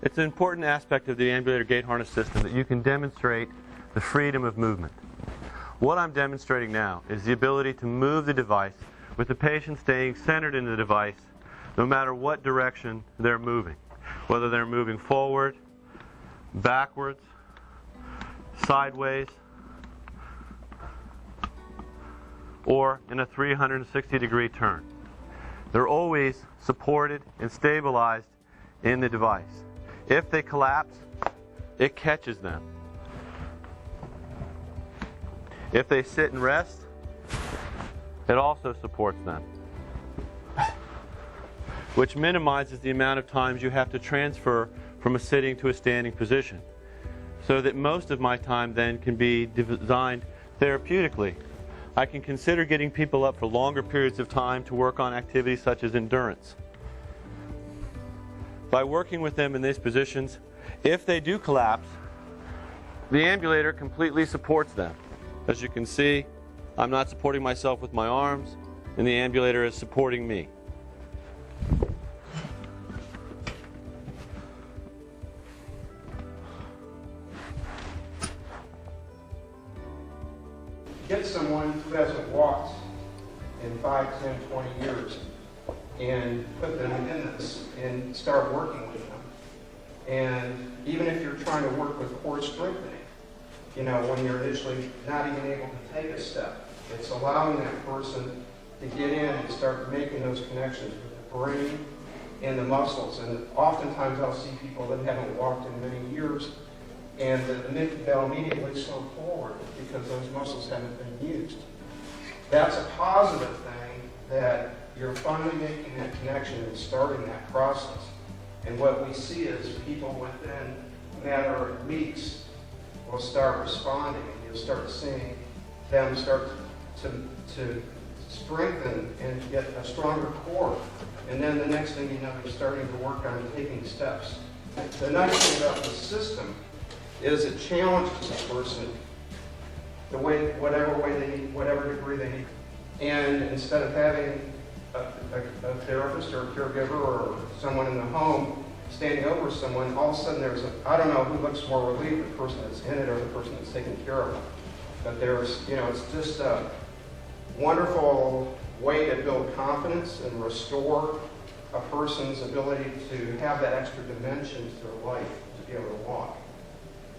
It's an important aspect of the ambulator gait harness system that you can demonstrate the freedom of movement. What I'm demonstrating now is the ability to move the device with the patient staying centered in the device no matter what direction they're moving, whether they're moving forward, backwards, sideways, or in a 360-degree turn. They're always supported and stabilized in the device. If they collapse, it catches them. If they sit and rest, it also supports them, which minimizes the amount of times you have to transfer from a sitting to a standing position, so that most of my time then can be designed therapeutically. I can consider getting people up for longer periods of time to work on activities such as endurance. By working with them in these positions, if they do collapse, the ambulator completely supports them. As you can see, I'm not supporting myself with my arms, and the ambulator is supporting me. Get someone who hasn't walked in 5, 10, 20 years and put them in this and start working with them. And even if you're trying to work with core strengthening, you know, when you're initially not even able to take a step, it's allowing that person to get in and start making those connections with the brain and the muscles. And oftentimes I'll see people that haven't walked in many years, and they'll immediately slow forward because those muscles haven't been used. That's a positive thing, that you're finally making that connection and starting that process. And what we see is people within a matter of weeks will start responding, and you'll start seeing them start to strengthen and get a stronger core. And then the next thing you know, you're starting to work on taking steps. The nice thing about the system is it challenges the person the way, whatever way they need, whatever degree they need. And instead of having a therapist or a caregiver or someone in the home standing over someone, all of a sudden there's I don't know who looks more relieved, the person that's in it or the person that's taking care of them. But there's, you know, it's just a wonderful way to build confidence and restore a person's ability to have that extra dimension to their life, to be able to walk.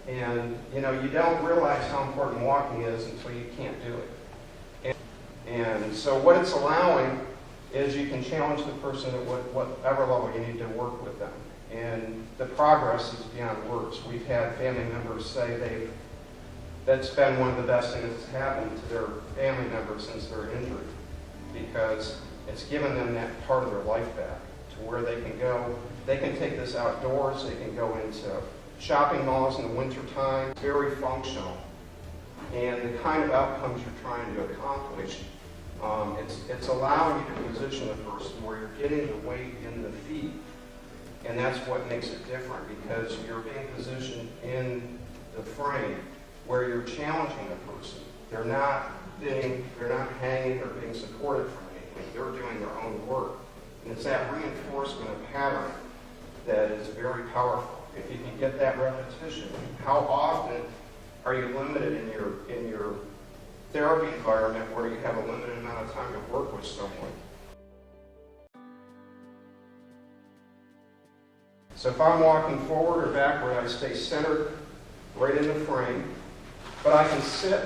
And, you know, you don't realize how important walking is until you can't do it. And so what it's allowing is you can challenge the person at whatever level you need to work with them. And the progress is beyond words. We've had family members say that's been one of the best things that's happened to their family members since their injury, because it's given them that part of their life back to where they can go. They can take this outdoors. They can go into shopping malls in the wintertime. It's very functional. And the kind of outcomes you're trying to accomplish, it's allowing you to position the person where you're getting the weight in the feet. And that's what makes it different, because you're being positioned in the frame where you're challenging the person. They're not hanging or being supported from anything. They're doing their own work. And it's that reinforcement of pattern that is very powerful. If you can get that repetition, how often are you limited in your therapy environment where you have a limited amount of time to work with someone? So if I'm walking forward or backward, I stay centered right in the frame, but I can sit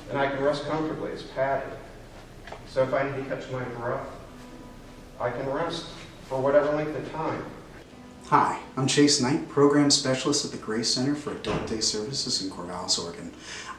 and I can rest comfortably. It's padded. So if I need to catch my breath, I can rest for whatever length of time. Hi, I'm Chase Knight, Program Specialist at the Grace Center for Adult Day Services in Corvallis, Oregon.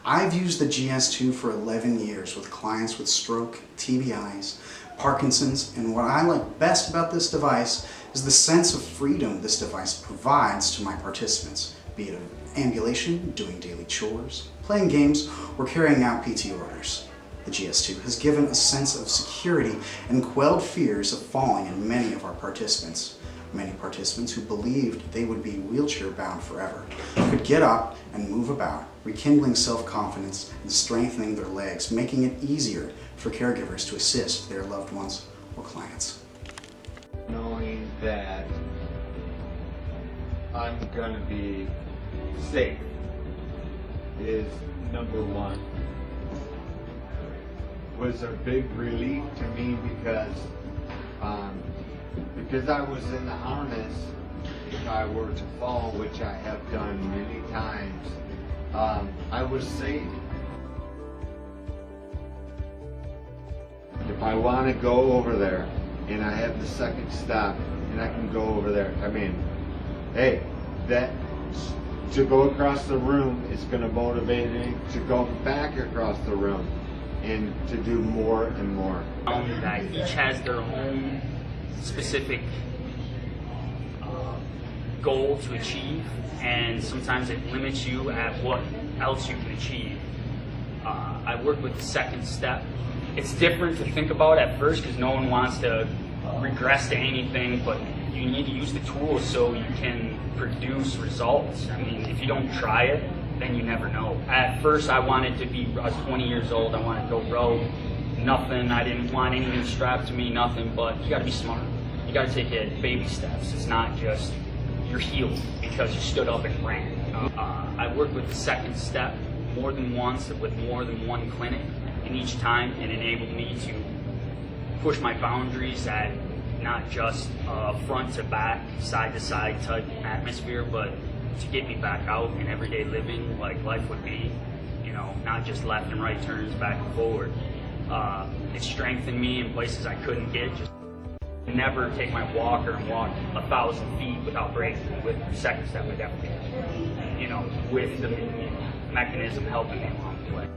I've used the GS2 for 11 years with clients with stroke, TBIs, Parkinson's, and what I like best about this device is the sense of freedom this device provides to my participants, be it ambulation, doing daily chores, playing games, or carrying out PT orders. The GS2 has given a sense of security and quelled fears of falling in many of our participants. Many participants who believed they would be wheelchair-bound forever could get up and move about, rekindling self-confidence and strengthening their legs, making it easier for caregivers to assist their loved ones or clients. Knowing that I'm gonna be safe is number one. Was a big relief to me because I was in the harness. If I were to fall, which I have done many times, I was safe. If I want to go over there and I have the second step and I can go over there, I mean, hey, that to go across the room is going to motivate me to go back across the room and to do more and more. That each has their own specific goal to achieve, and sometimes it limits you at what else you can achieve. I work with the second step. It's different to think about at first because no one wants to regress to anything, but you need to use the tools so you can produce results. I mean, if you don't try it, then you never know. At first I was 20 years old, I wanted to go rogue, nothing, I didn't want anything strapped to me, nothing, but you gotta be smart. You gotta take it baby steps. It's not just you're healed because you stood up and ran. I work with the second step more than once with more than one clinic, and each time it enabled me to push my boundaries at not just front to back, side to side type atmosphere, but to get me back out in everyday living like life would be, you know, not just left and right turns, back and forward. It strengthened me in places I couldn't get. Just never take my walker and walk 1,000 feet without breaking. With the second step, I definitely, you know, with the mechanism helping me along the way.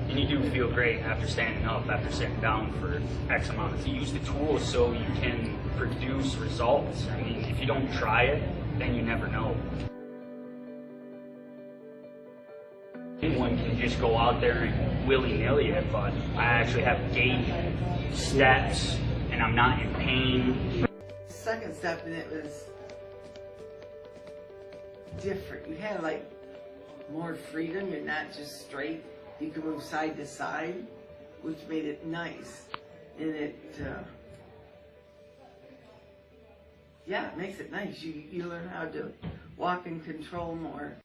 And you do feel great after standing up, after sitting down for X amount of time. Use the tools so you can produce results. I mean, if you don't try it, then you never know. Anyone can just go out there and willy-nilly it, but I actually have gait, steps, and I'm not in pain. Second step, and it was different. You had like more freedom. You're not just straight. You can move side to side, which made it nice. And it makes it nice. You learn how to walk and control more.